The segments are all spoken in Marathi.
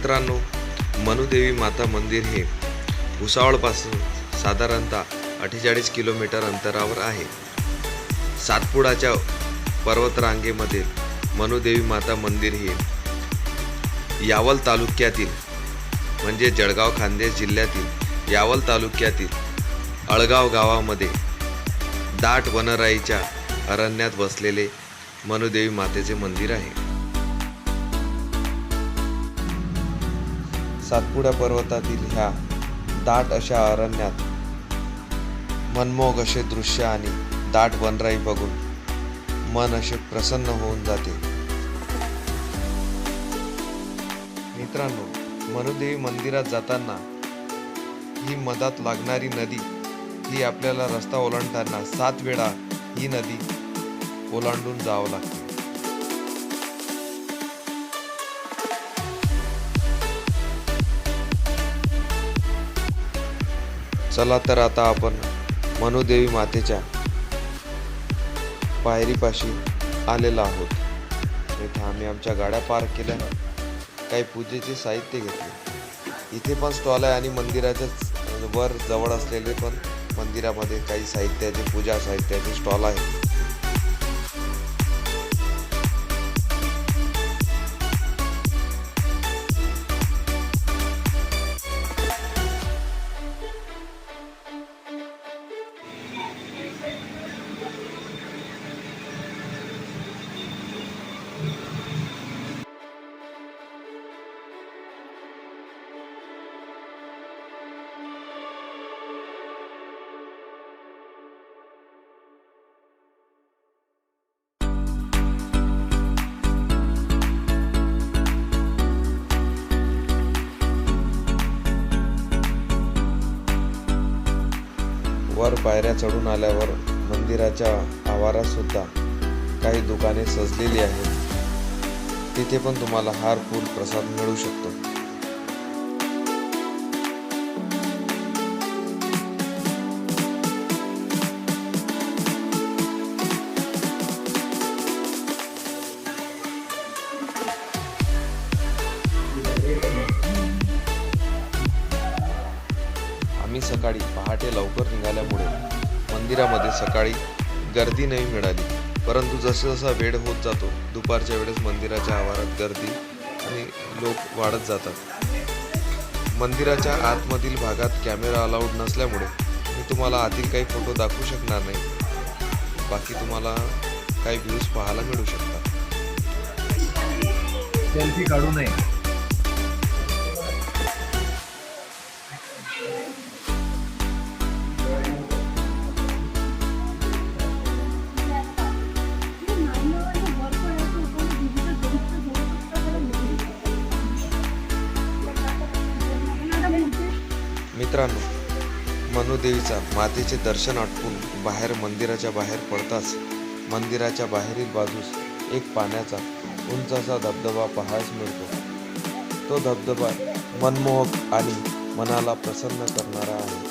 मित्रांनो, मनुदेवी माता मंदिर हे भुसावळपासून साधारणतः 48 किलोमीटर अंतरावर आहे. सातपुडाच्या पर्वतरांगेमधील मनुदेवी माता मंदिर हे यावल तालुक्यातील म्हणजे जळगाव खान्देश जिल्ह्यातील यावल तालुक्यातील अळगाव गावामध्ये दाट वनराईच्या अरण्यात वसलेले मनुदेवी मातेचे मंदिर आहे. सातपुडा पर्वतातील ह्या दाट अशा अरण्यात मनमोहक असे दृश्य आणि दाट वनराई बघून मन असे प्रसन्न होऊन जाते. मित्रांनो, मनुदेवी मंदिरात जाताना ही मधात लागणारी नदी ही आपल्याला रस्ता ओलांडताना 7 वेळा ही नदी ओलांडून जावं लागते. चला तर आता आपण मनुदेवी मातेच्या पायरीपाशी आलेलो आहोत. इथे आम्ही आमच्या गाड्या पार्क केल्या, काही पूजेचे साहित्य घेतले. इथे पण स्टॉल आहे आणि मंदिराच्या वर जवळ असलेले पण मंदिरामध्ये काही साहित्याचे पूजा साहित्याचे स्टॉल आहे. वर पायऱ्या चढून आल्यावर मंदिराच्या आवारात सुद्धा काही दुकाने सजलेली आहेत. तिथे पण तुम्हाला हार फूल प्रसाद मिळू शकतो. आम्ही सकाळी पहाटे लवकर निघाल्यामुळे मंदिरामध्ये सकाळी गर्दी नाही मिळाली. परंतु जसा वेळ होत जातो दुपारच्या वेळेस मंदिराच्या आवारात गर्दी आणि लोक वाढत जातात. मंदिराच्या आतमधील भागात कॅमेरा अलाउड नसल्यामुळे मी तुम्हाला आतील काही फोटो दाखवू शकणार नाही. बाकी तुम्हाला काही व्ह्यूज पाहायला मिळू शकतात. सेल्फी काढू नये. मित्रांनो, मनुदेवीचा मातेचे दर्शन आटपून बाहेर मंदिराच्या बाहेर पडताच मंदिराच्या बाहेरील बाजूस एक पाण्याचा उंच असा धबधबा पाहायला मिळतो. तो धबधबा मनमोहक आणि मनाला प्रसन्न करणारा आहे.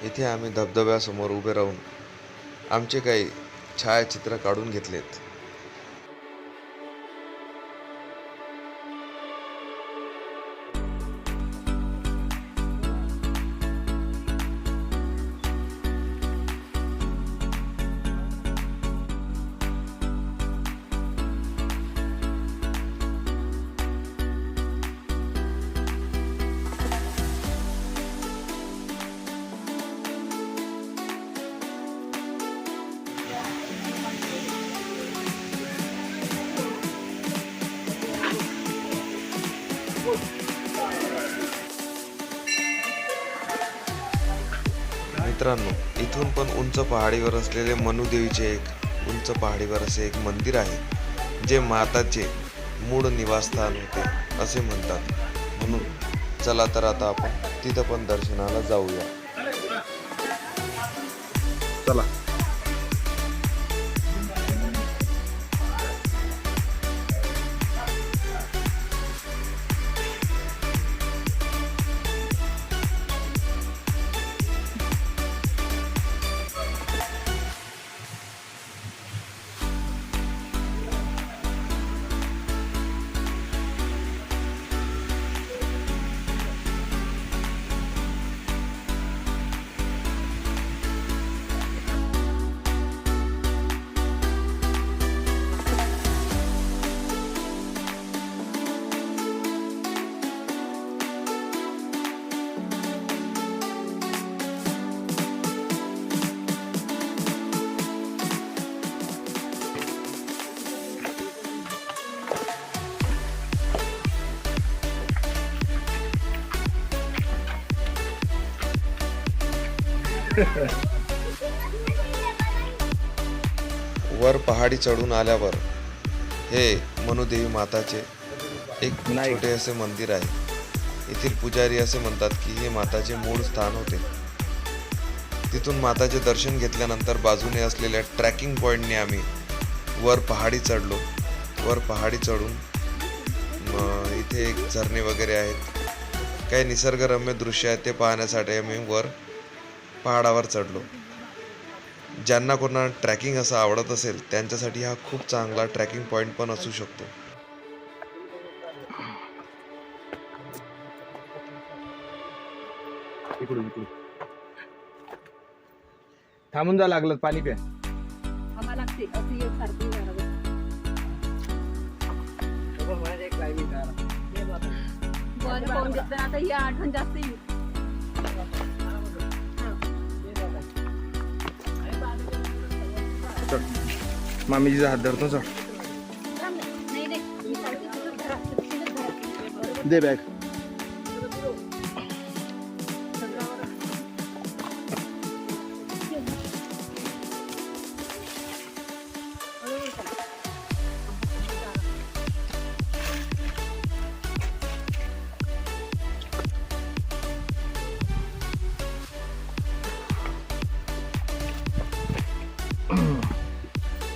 इथे आम्ही धबधब्यासमोर उभे राहून आमचे काही छायाचित्र काढून घेतलेत. मित्रांनो, इथून पण उंच पहाडीवर असलेले मनुदेवीचे एक उंच पहाडीवर असे एक मंदिर आहे जे माताचे मूळ निवासस्थान होते असे म्हणतात. म्हणून चला तर आता आपण तिथं पण दर्शनाला जाऊया. चला. वर पहाडी चढून आल्यावर हे मनुदेवी माताचे एक छोटे असे मंदिर आहे. येथील पुजारी असे म्हणतात की हे माताचे मूळ स्थान होते. तिथून माताचे दर्शन घेतल्यानंतर बाजूने असलेल्या ट्रॅकिंग पॉईंटने आम्ही वर पहाडी चढलो. वर पहाडी चढून इथे एक झरणे वगैरे आहेत, काही निसर्गरम्य दृश्य आहेत ते पाहण्यासाठी आम्ही वर पहाडावर चढलो. ज्यांना कोणाला ट्रॅकिंग असं आवडत असेल त्यांच्यासाठी हा खूप चांगला ट्रॅकिंग पॉईंट पण असू शकतो. इकडून थांबून जा, लागलं पाणी प्या. आता ही आठवण जास्त येईल. मामीजीचा हात धरतो. चढ दे बॅग.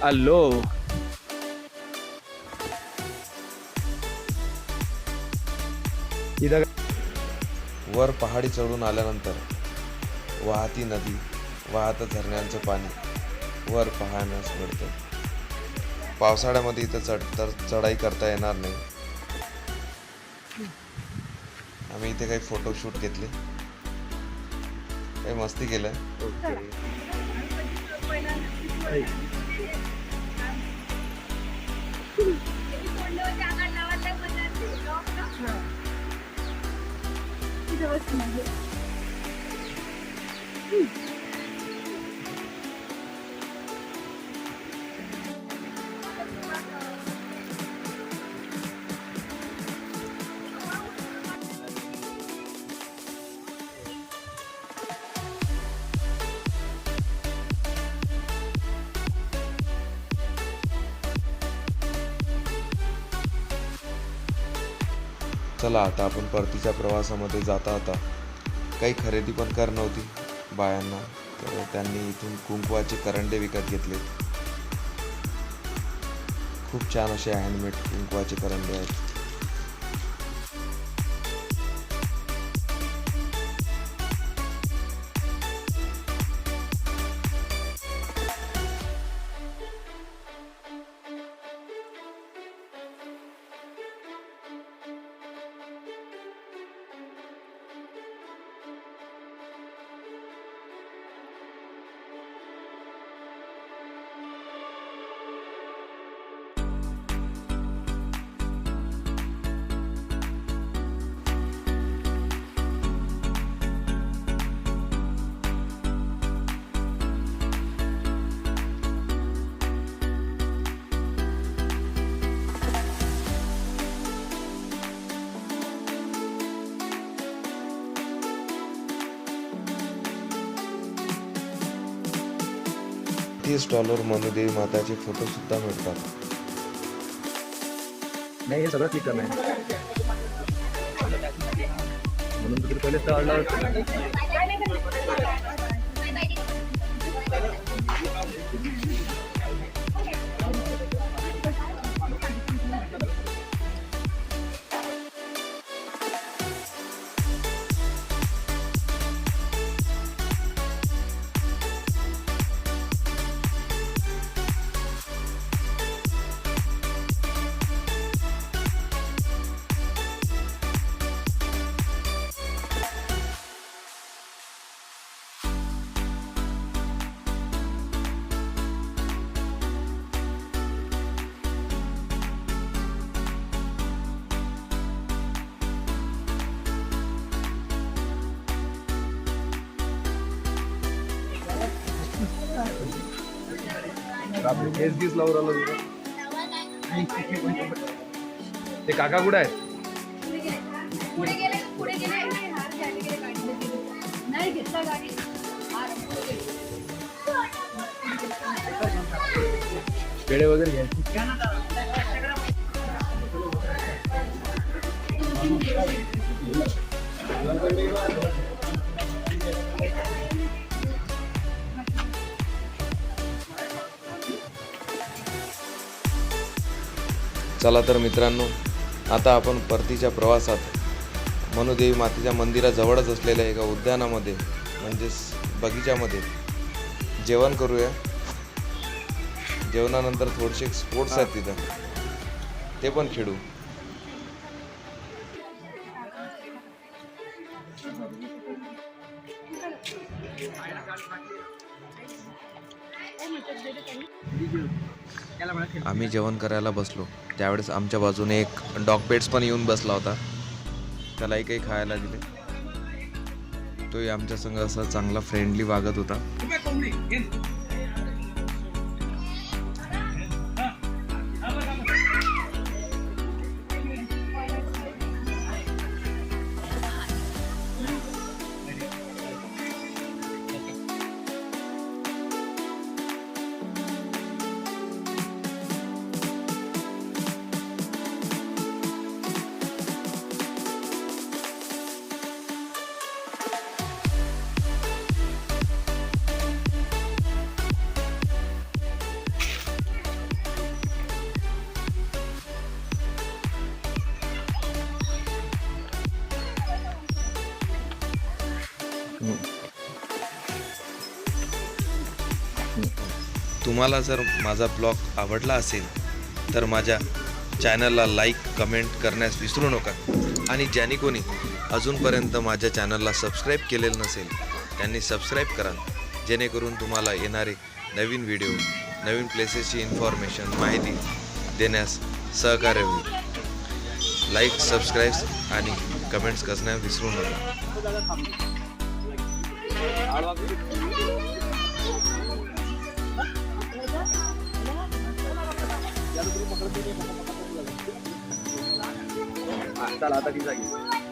हॅलो. इथं वर पहाडी चढून आल्यानंतर वाहती नदी, वाहतं झरण्यांचं पाणी वर पाहण्यास मिळतं. पावसाळ्यामध्ये इथं चढाई करता येणार नाही. आम्ही इथे काही फोटोशूट घेतले, काही मस्ती केलं. चला आता आपण परतीच्या प्रवासामध्ये जाता काही खरेदी पण करणार होती बायांना, तर त्यांनी इथून कुंकवाचे करंडे विकत घेतले. खूप छान असे हँडमेड कुंकवाचे करंडे आहेत. प्रति स्टॉलवर मनुदेवी माताचे फोटो सुद्धा मिळतात. नाही, हे सगळं क्लिक करणार आहे. म्हणून तिकडे पहिले स्टॉलवर आपले केस गीस लावून राहिलो तिथं. ते काका कुठे आहेत? पुढे गेले हार घ्यायला गेले गाडीला. नाही घेतला गाडी हार पुढे गेले. पेढे वगैरे घ्यायचे. चला तर मित्रांनो, आता आपण परतीच्या प्रवासात मनुदेवी मातेच्या मंदिराजवळच असलेल्या एका उद्यानामध्ये म्हणजेच बगीच्यामध्ये जेवण करूया. जेवणानंतर थोडेसे स्पोर्ट्स आहेत तिथं, ते पण खेळू. आम्ही जेवण करायला बसलो त्यावेळेस आमच्या बाजूने एक डॉग पेट्स पण येऊन बसला होता. त्यालाही काही खायला दिले. तोही आमच्या संग असा चांगला फ्रेंडली वागत होता. तुम्हाला जर माझा ब्लॉग आवडला असेल तर माझ्या चॅनलला लाईक कमेंट करण्यास विसरू नका. आणि ज्यांनी कोणी अजूनपर्यंत माझ्या चॅनलला सबस्क्राईब केलेलं नसेल त्यांनी सबस्क्राईब करा, जेणेकरून तुम्हाला येणारे नवीन व्हिडिओ, नवीन प्लेसेसची इन्फॉर्मेशन, माहिती देण्यास सहकार्य होईल. लाईक, सबस्क्राईब आणि कमेंट्स करण्यास विसरू नका. चला आता ती जागी.